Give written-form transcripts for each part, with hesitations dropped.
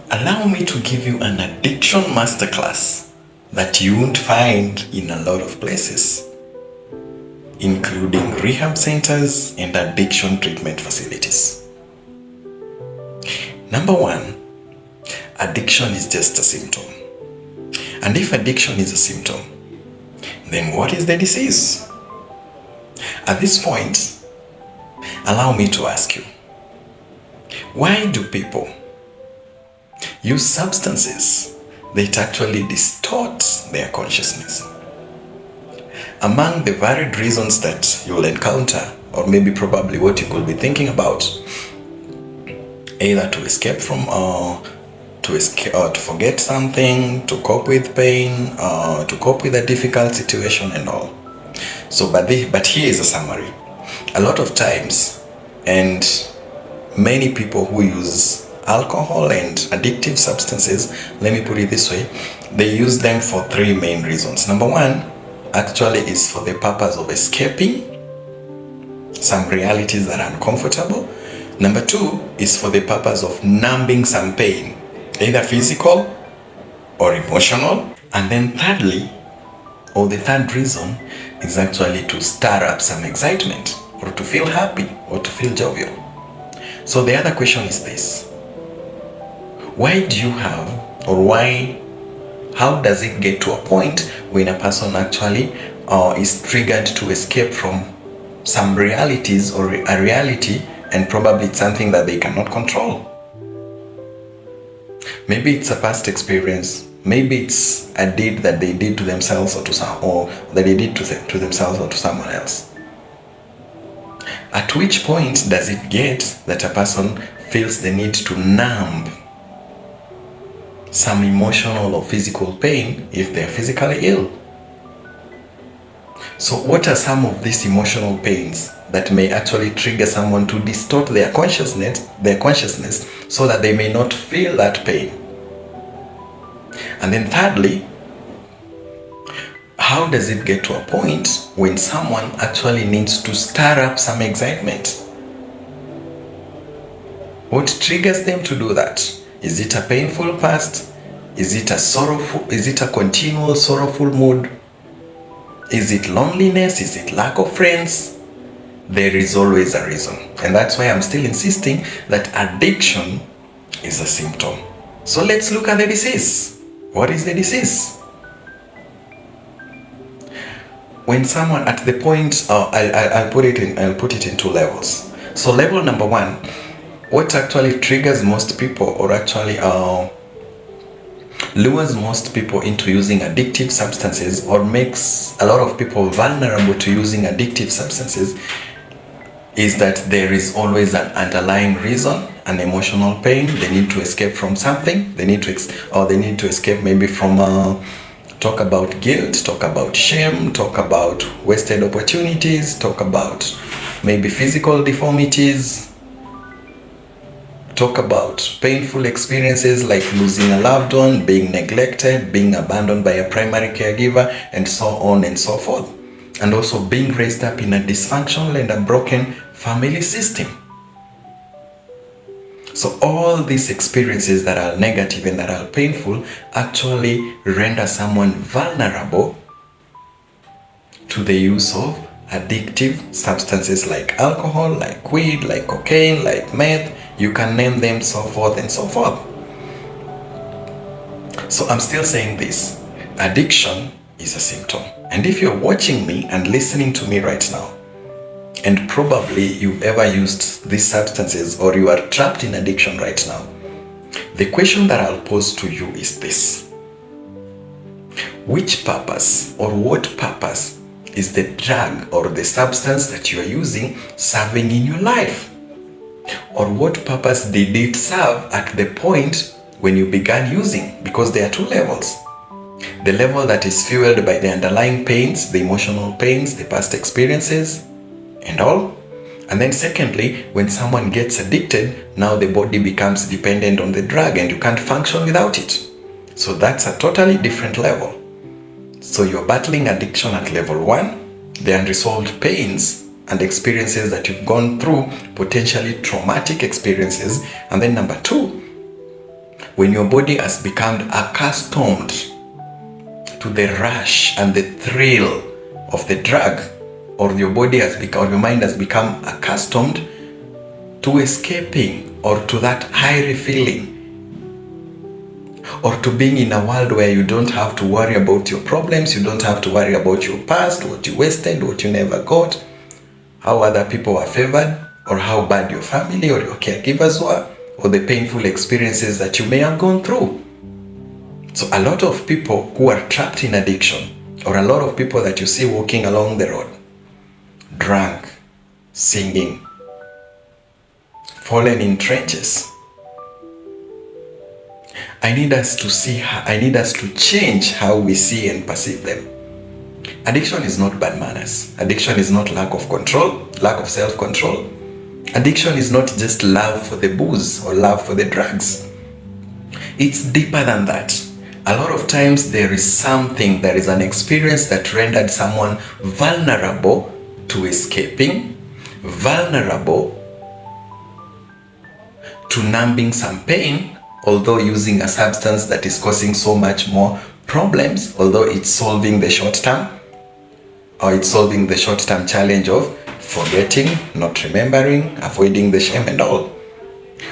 Allow me to give you an addiction masterclass that you won't find in a lot of places, including rehab centers and addiction treatment facilities. Number one, addiction is just a symptom. And if addiction is a symptom, then what is the disease? At this point, allow me to ask you, why do people use substances that actually distort their consciousness? Among the varied reasons that you'll encounter, or maybe probably what you could be thinking about, either to escape from to forget something, to cope with pain, to cope with a difficult situation and all. So, but here is a summary. A lot of times, and many people who use alcohol and addictive substances, let me put it this way, they use them for three main reasons. Number one, actually is for the purpose of escaping some realities that are uncomfortable. Number two is for the purpose of numbing some pain, either physical or emotional. And then thirdly, or the third reason, is actually to stir up some excitement, or to feel happy, or to feel jovial. So the other question is this: why do you have, or how does it get to a point when a person actually is triggered to escape from some realities, or a reality, and probably it's something that they cannot control? Maybe it's a past experience. Maybe it's a deed that they did to themselves, or that they did to themselves or to someone else. At which point does it get that a person feels the need to numb some emotional or physical pain if they're physically ill? So what are some of these emotional pains that may actually trigger someone to distort their consciousness so that they may not feel that pain? And then thirdly, how does it get to a point when someone actually needs to stir up some excitement? What triggers them to do that? Is it a painful past? Is it a continual sorrowful mood? Is it loneliness? Is it lack of friends? There is always a reason. And that's why I'm still insisting that addiction is a symptom. So let's look at the disease. What is the disease? When someone at the point, I'll put it in two levels. So level number one, what actually triggers most people, or actually lures most people into using addictive substances, or makes a lot of people vulnerable to using addictive substances, is that there is always an underlying reason, an emotional pain. They need to escape from something. They need to escape maybe from talk about guilt, talk about shame, talk about wasted opportunities, talk about maybe physical deformities, talk about painful experiences like losing a loved one, being neglected, being abandoned by a primary caregiver, and so on and so forth. And also being raised up in a dysfunctional and a broken family system. So all these experiences that are negative and that are painful actually render someone vulnerable to the use of addictive substances like alcohol, like weed, like cocaine, like meth. You can name them, so forth and so forth. So I'm still saying this: addiction is a symptom. And if you're watching me and listening to me right now, and probably you've ever used these substances, or you are trapped in addiction right now, the question that I'll pose to you is this: which purpose, or what purpose, is the drug or the substance that you are using serving in your life? Or what purpose did it serve at the point when you began using? Because there are two levels. The level that is fueled by the underlying pains, the emotional pains, the past experiences, and all. And then secondly, when someone gets addicted, now the body becomes dependent on the drug and you can't function without it. So that's a totally different level. So you're battling addiction at level one, the unresolved pains and experiences that you've gone through, potentially traumatic experiences. And then number two, When your body has become accustomed to the rush and the thrill of the drug, or your body has become, or your mind has become accustomed to escaping, or to that high feeling, or to being in a world where you don't have to worry about your problems, you don't have to worry about your past, what you wasted, what you never got, how other people were favored, or how bad your family or your caregivers were, or the painful experiences that you may have gone through. So a lot of people who are trapped in addiction, or a lot of people that you see walking along the road, drunk, singing, fallen in trenches, I need us to change how we see and perceive them. Addiction is not bad manners. Addiction is not lack of control, lack of self-control. Addiction is not just love for the booze or love for the drugs. It's deeper than that. A lot of times there is an experience that rendered someone vulnerable to escaping, vulnerable to numbing some pain, although using a substance that is causing so much more problems, although it's solving the short term, or it's solving the short term challenge of forgetting, not remembering, avoiding the shame and all.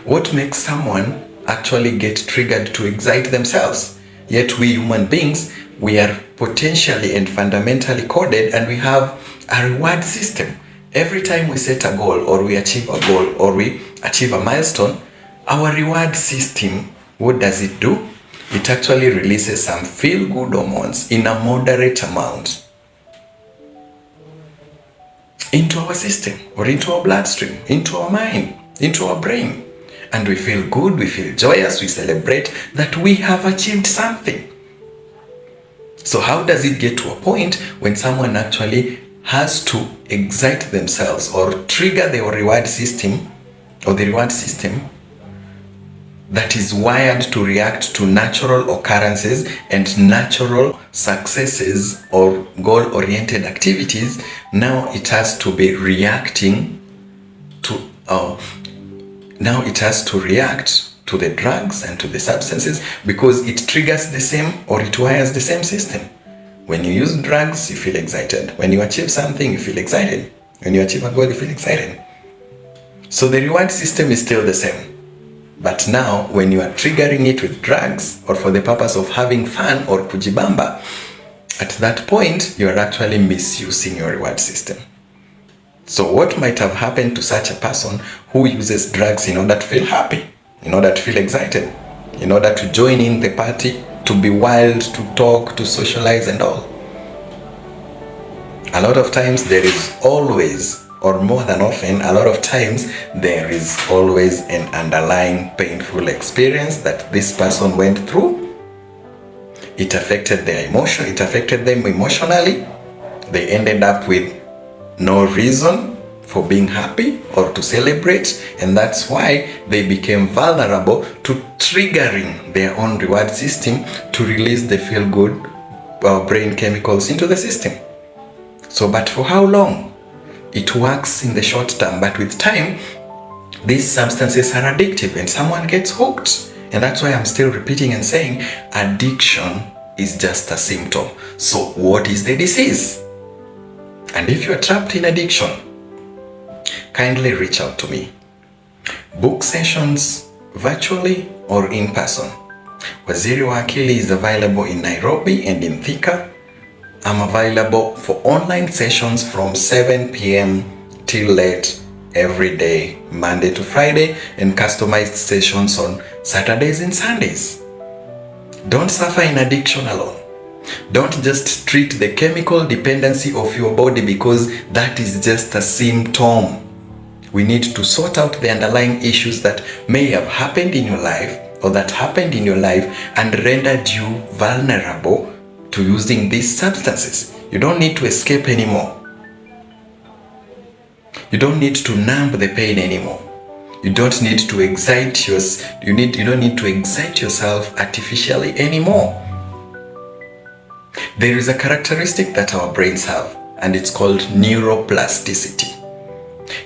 What makes someone actually get triggered to excite themselves? Yet we human beings, we are potentially and fundamentally coded, and we have a reward system. Every time we set a goal, or we achieve a goal, or we achieve a milestone, our reward system, what does it do? It actually releases some feel-good hormones in a moderate amount into our system, or into our bloodstream, into our mind, into our brain. And we feel good, we feel joyous, we celebrate that we have achieved something. So how does it get to a point when someone actually has to excite themselves or trigger their reward system, or the reward system that is wired to react to natural occurrences and natural successes or goal-oriented activities? Now it has to be reacting to the drugs and to the substances, because it triggers the same, or it wires the same system. When you use drugs, you feel excited. When you achieve something, you feel excited. When you achieve a goal, you feel excited. So the reward system is still the same. But now, when you are triggering it with drugs, or for the purpose of having fun or kujibamba, at that point, you are actually misusing your reward system. So what might have happened to such a person who uses drugs in order to feel happy, in order to feel excited, in order to join in the party, to be wild, to talk, to socialize and all? A lot of times there is always, or more than often, a lot of times there is always an underlying painful experience that this person went through. It affected their emotion, it affected them emotionally. They ended up with no reason for being happy or to celebrate, and that's why they became vulnerable to triggering their own reward system to release the feel-good brain chemicals into the system. So, but for how long? It works in the short term, but with time, these substances are addictive and someone gets hooked. And that's why I'm still repeating and saying addiction is just a symptom. So what is the disease? And if you're trapped in addiction, kindly reach out to me. Book sessions virtually or in person. Waziri Wa Akili is available in Nairobi and in Thika. I'm available for online sessions from 7 p.m. till late every day, Monday to Friday, and customized sessions on Saturdays and Sundays. Don't suffer in addiction alone. Don't just treat the chemical dependency of your body, because that is just a symptom. We need to sort out the underlying issues that may have happened in your life, or that happened in your life and rendered you vulnerable to using these substances. You don't need to escape anymore. You don't need to numb the pain anymore. You don't need to excite you don't need to excite yourself artificially anymore. There is a characteristic that our brains have, and it's called neuroplasticity.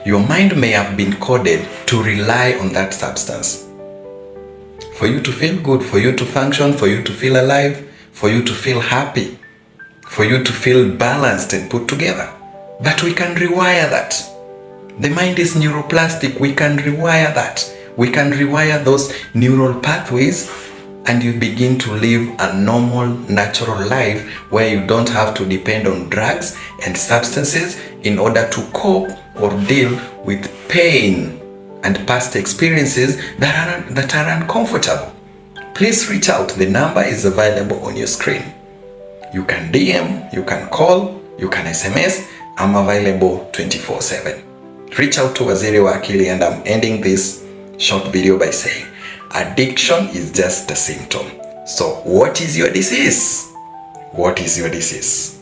Your mind may have been coded to rely on that substance for you to feel good, for you to function, for you to feel alive, for you to feel happy, for you to feel balanced and put together. But we can rewire that. The mind is neuroplastic. We can rewire that. We can rewire those neural pathways, and you begin to live a normal, natural life where you don't have to depend on drugs and substances in order to cope or deal with pain and past experiences that are uncomfortable. Please reach out. The number is available on your screen. You can DM, you can call, you can SMS. I'm available 24/7. Reach out to Waziri Wa Akili, and I'm ending this short video by saying, addiction is just a symptom. So what is your disease? What is your disease?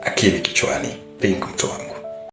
Akili kichwani. Think mtu wangu.